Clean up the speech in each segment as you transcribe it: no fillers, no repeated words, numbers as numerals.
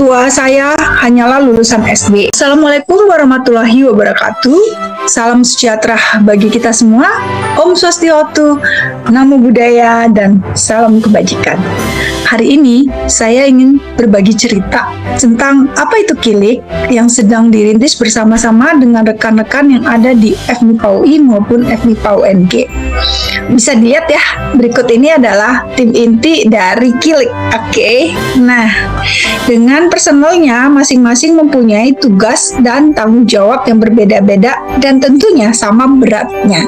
tua saya hanyalah lulusan SD. Assalamualaikum warahmatullahi wabarakatuh. Salam sejahtera bagi kita semua. Om Swastiastu, Namo Buddhaya, dan salam kebajikan. Hari ini saya ingin berbagi cerita tentang apa itu Kilik yang sedang dirintis bersama-sama dengan rekan-rekan yang ada di FMIPA UI maupun FMIPA UNG. Bisa dilihat ya, berikut ini adalah tim inti dari Kilik. Oke. Nah, dengan personelnya masing-masing mempunyai tugas dan tanggung jawab yang berbeda-beda dan tentunya sama beratnya.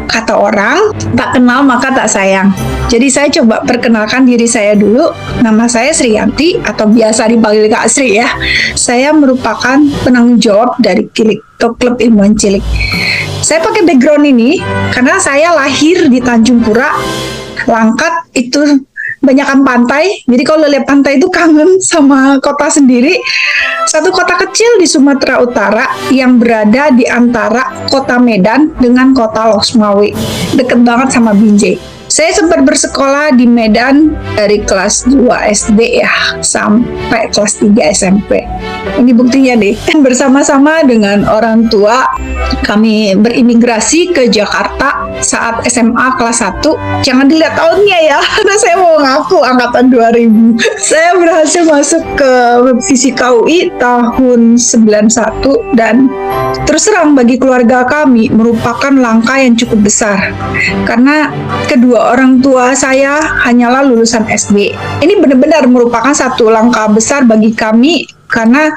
Kata orang, tak kenal maka tak sayang. Jadi saya coba perkenalkan diri saya dulu. Nama saya Sriyanti atau biasa dipanggil Kak Sri ya. Saya merupakan penanggung jawab dari Kilik atau Klub Ilmuwan Cilik. Saya pakai background ini karena saya lahir di Tanjung Pura. Langkat itu banyakan pantai, jadi kalau lihat pantai itu kangen sama kota sendiri. Satu kota kecil di Sumatera Utara yang berada di antara kota Medan dengan kota Lhokseumawe, deket banget sama Binjai. Saya sempat bersekolah di Medan dari kelas 2 SD ya, sampai kelas 3 SMP. Ini buktinya deh. Bersama-sama dengan orang tua, kami berimigrasi ke Jakarta saat SMA kelas 1. Jangan dilihat tahunnya ya, karena saya mau ngaku angkatan 2000. Saya berhasil masuk ke Fisika UI tahun 91 dan terus terang bagi keluarga kami merupakan langkah yang cukup besar. Karena kedua orang tua saya hanyalah lulusan SD. Ini benar-benar merupakan satu langkah besar bagi kami karena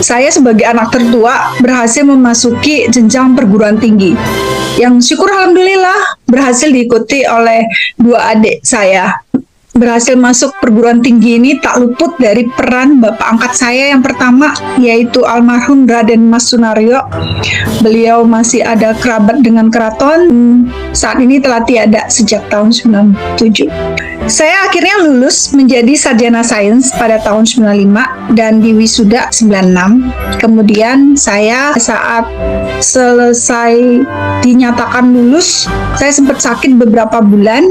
saya sebagai anak tertua berhasil memasuki jenjang perguruan tinggi. Yang syukur alhamdulillah berhasil diikuti oleh dua adik saya. Berhasil masuk perguruan tinggi ini tak luput dari peran bapak angkat saya yang pertama, yaitu almarhum Raden Mas Sunaryo. Beliau masih ada kerabat dengan keraton, saat ini telah tiada sejak tahun 97. Saya akhirnya lulus menjadi sarjana sains pada tahun 95 dan di wisuda 96. Kemudian saya saat selesai dinyatakan lulus, saya sempat sakit beberapa bulan.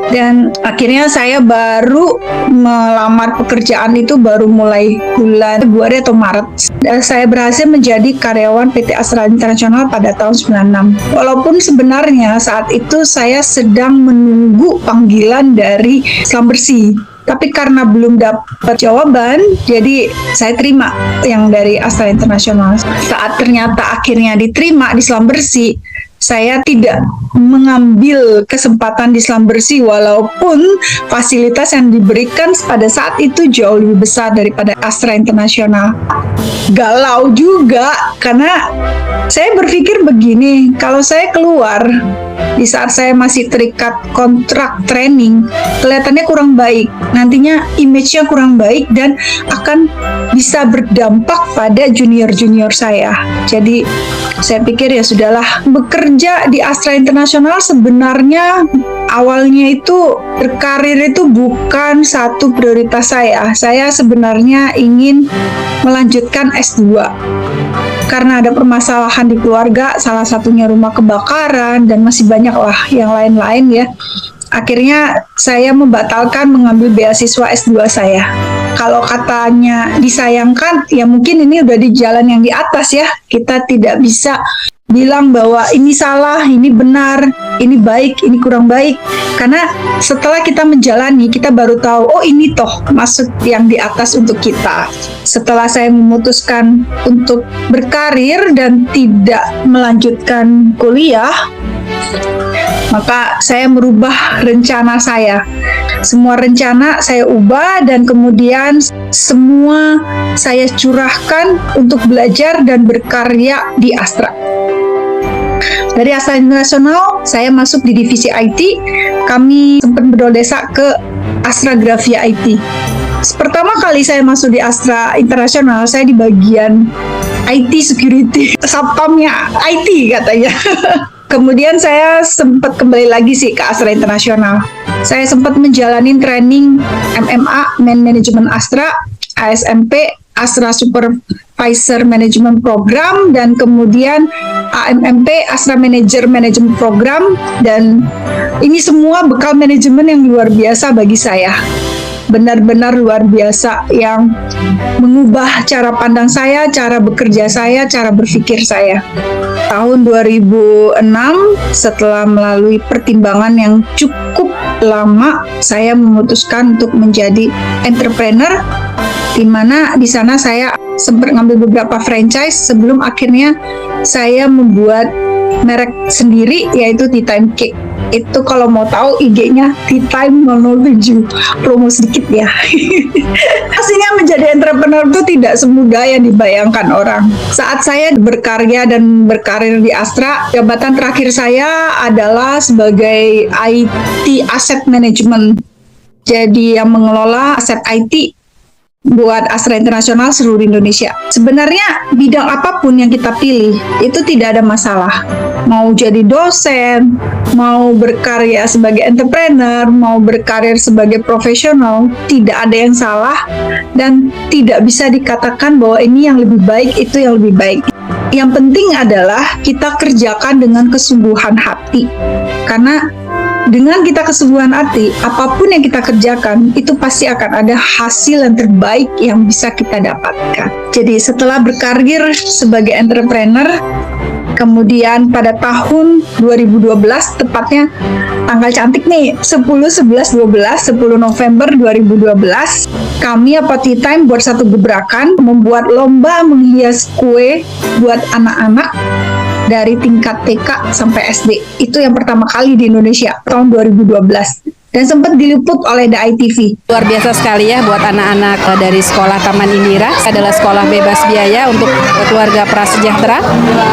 Dan akhirnya saya baru melamar pekerjaan itu baru mulai bulan Februari atau Maret. Dan saya berhasil menjadi karyawan PT Astra Internasional pada tahun 96. Walaupun sebenarnya saat itu saya sedang menunggu panggilan dari Islam Bersih. Tapi karena belum dapat jawaban, jadi saya terima yang dari Astra Internasional. Saat ternyata akhirnya diterima di Islam Bersih, saya tidak mengambil kesempatan di Islam Bersih walaupun fasilitas yang diberikan pada saat itu jauh lebih besar daripada Astra Internasional. Galau juga karena saya berpikir begini, kalau saya keluar di saat saya masih terikat kontrak training, kelihatannya kurang baik. Nantinya image-nya kurang baik dan akan bisa berdampak pada junior-junior saya. Jadi saya pikir ya sudahlah, bekerja di Astra Internasional sebenarnya awalnya itu berkarir itu bukan satu prioritas saya. Saya sebenarnya ingin melanjutkan S2. Karena ada permasalahan di keluarga, salah satunya rumah kebakaran dan masih banyak lah yang lain-lain ya. Akhirnya saya membatalkan mengambil beasiswa S2 saya. Kalau katanya disayangkan, ya mungkin ini udah di jalan yang di atas ya. Kita tidak bisa bilang bahwa ini salah, ini benar, ini baik, ini kurang baik. Karena setelah kita menjalani, kita baru tahu, oh ini toh maksud yang di atas untuk kita. Setelah saya memutuskan untuk berkarir dan tidak melanjutkan kuliah, maka saya merubah rencana saya. Semua rencana saya ubah dan kemudian semua saya curahkan untuk belajar dan berkarya di Astra. Dari Astra Internasional, saya masuk di divisi IT. Kami sempat berdodesa ke Astra Grafia IT. Pertama kali saya masuk di Astra Internasional, saya di bagian IT security, satpamnya IT katanya. Kemudian saya sempat kembali lagi sih ke Astra Internasional. Saya sempat menjalani training MMA, Man Management Astra, ASMP, Astra Supervisor Management Program, dan kemudian AMMP, Astra Manager Management Program, dan ini semua bekal manajemen yang luar biasa bagi saya. benar-benar luar biasa yang mengubah cara pandang saya, cara bekerja saya, cara berpikir saya. Tahun 2006, setelah melalui pertimbangan yang cukup lama, saya memutuskan untuk menjadi entrepreneur, di mana di sana saya sempat ngambil beberapa franchise sebelum akhirnya saya membuat merek sendiri, yaitu Tea Time Cake. Itu kalau mau tahu IG-nya Tea Time 007, promo sedikit ya. Pastinya menjadi entrepreneur itu tidak semudah yang dibayangkan orang. Saat saya berkarya dan berkarir di Astra, jabatan terakhir saya adalah sebagai IT Asset Management. Jadi yang mengelola aset IT buat Astra Internasional seluruh Indonesia. Sebenarnya bidang apapun yang kita pilih itu tidak ada masalah. Mau jadi dosen, mau berkarya sebagai entrepreneur, mau berkarir sebagai profesional, tidak ada yang salah dan tidak bisa dikatakan bahwa ini yang lebih baik, itu yang lebih baik. Yang penting adalah kita kerjakan dengan kesungguhan hati. Karena dengan kita kesungguhan hati, apapun yang kita kerjakan, itu pasti akan ada hasil yang terbaik yang bisa kita dapatkan. Jadi setelah berkarir sebagai entrepreneur, kemudian pada tahun 2012, tepatnya tanggal cantik nih, 10 November 2012, kami Tea Time buat satu gebrakan, membuat lomba menghias kue buat anak-anak dari tingkat TK sampai SD. Itu yang pertama kali di Indonesia tahun 2012 dan sempat diliput oleh The ITV. Luar biasa sekali ya buat anak-anak dari sekolah Taman Indira. Adalah sekolah bebas biaya untuk keluarga prasejahtera.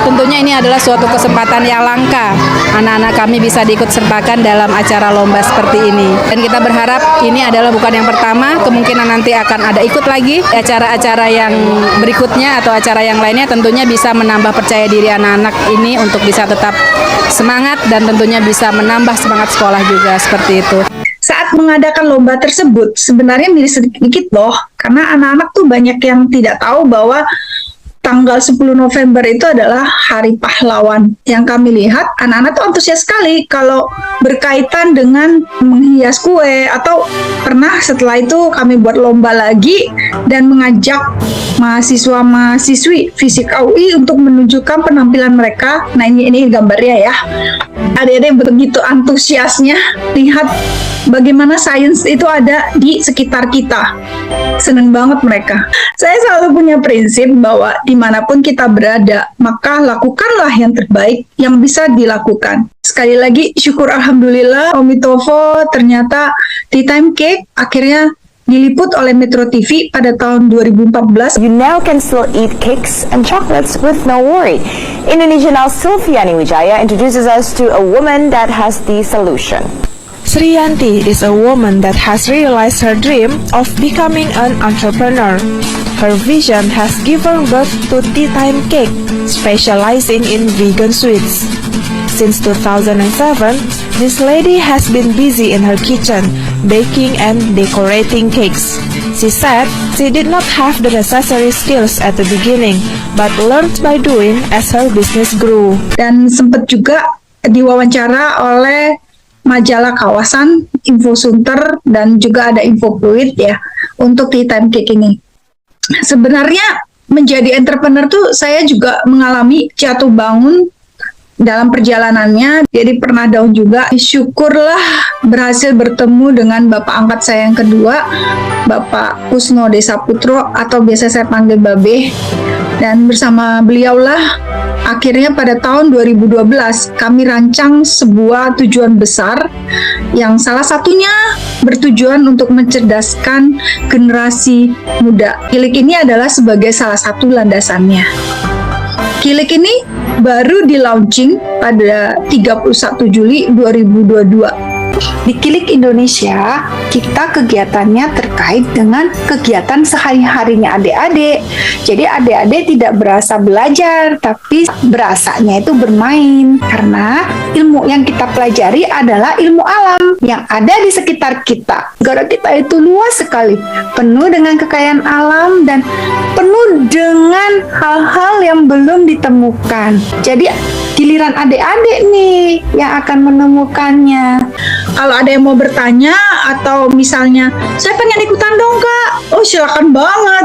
Tentunya ini adalah suatu kesempatan yang langka. Anak-anak kami bisa diikut sertakan dalam acara lomba seperti ini. Dan kita berharap ini adalah bukan yang pertama, kemungkinan nanti akan ada ikut lagi acara-acara yang berikutnya atau acara yang lainnya, tentunya bisa menambah percaya diri anak-anak ini untuk bisa tetap semangat dan tentunya bisa menambah semangat sekolah juga seperti itu. Saat mengadakan lomba tersebut, sebenarnya miris sedikit loh, karena anak-anak tuh banyak yang tidak tahu bahwa tanggal 10 November itu adalah Hari Pahlawan. Yang kami lihat, anak-anak tuh antusias sekali kalau berkaitan dengan menghias kue, atau pernah setelah itu kami buat lomba lagi dan mengajak mahasiswa-mahasiswi Fisika UI untuk menunjukkan penampilan mereka. Nah ini gambarnya ya. Adik-adik begitu antusiasnya lihat bagaimana sains itu ada di sekitar kita. Seneng banget mereka. Saya selalu punya prinsip bahwa dimanapun kita berada, maka lakukanlah yang terbaik yang bisa dilakukan. Sekali lagi, syukur alhamdulillah, Omitofo, ternyata Tea Time Cake akhirnya diliput oleh Metro TV pada tahun 2014. You now can still eat cakes and chocolates with no worry. Indonesia Now Silviani Wijaya introduces us to a woman that has the solution. Sriyanti is a woman that has realized her dream of becoming an entrepreneur. Her vision has given birth to Tea Time Cake, specializing in vegan sweets. Since 2007, this lady has been busy in her kitchen, baking and decorating cakes. She said she did not have the necessary skills at the beginning, but learned by doing as her business grew. Dan sempat juga diwawancara oleh majalah Kawasan, Info Sunter, dan juga ada Info Fluid ya untuk Tea Time Cake ini. Sebenarnya menjadi entrepreneur tuh saya juga mengalami jatuh bangun dalam perjalanannya, jadi pernah down juga. Syukurlah berhasil bertemu dengan bapak angkat saya yang kedua, Bapak Kusno Desa Putro atau biasa saya panggil Babe. Dan bersama beliaulah akhirnya pada tahun 2012 kami rancang sebuah tujuan besar yang salah satunya bertujuan untuk mencerdaskan generasi muda. Kilik ini adalah sebagai salah satu landasannya. Kilik ini baru di-launching pada 31 Juli 2022. Di Kilik Indonesia, kita kegiatannya terkait dengan kegiatan sehari-harinya adik-adik. Jadi adik-adik tidak berasa belajar, tapi berasanya itu bermain. Karena ilmu yang kita pelajari adalah ilmu alam yang ada di sekitar kita. Negara kita itu luas sekali, penuh dengan kekayaan alam dan penuh dengan hal-hal yang belum ditemukan. Jadi giliran adik-adik nih yang akan menemukannya. Kalau ada yang mau bertanya atau Atau misalnya, saya pengen ikutan dong kak. Oh silakan banget.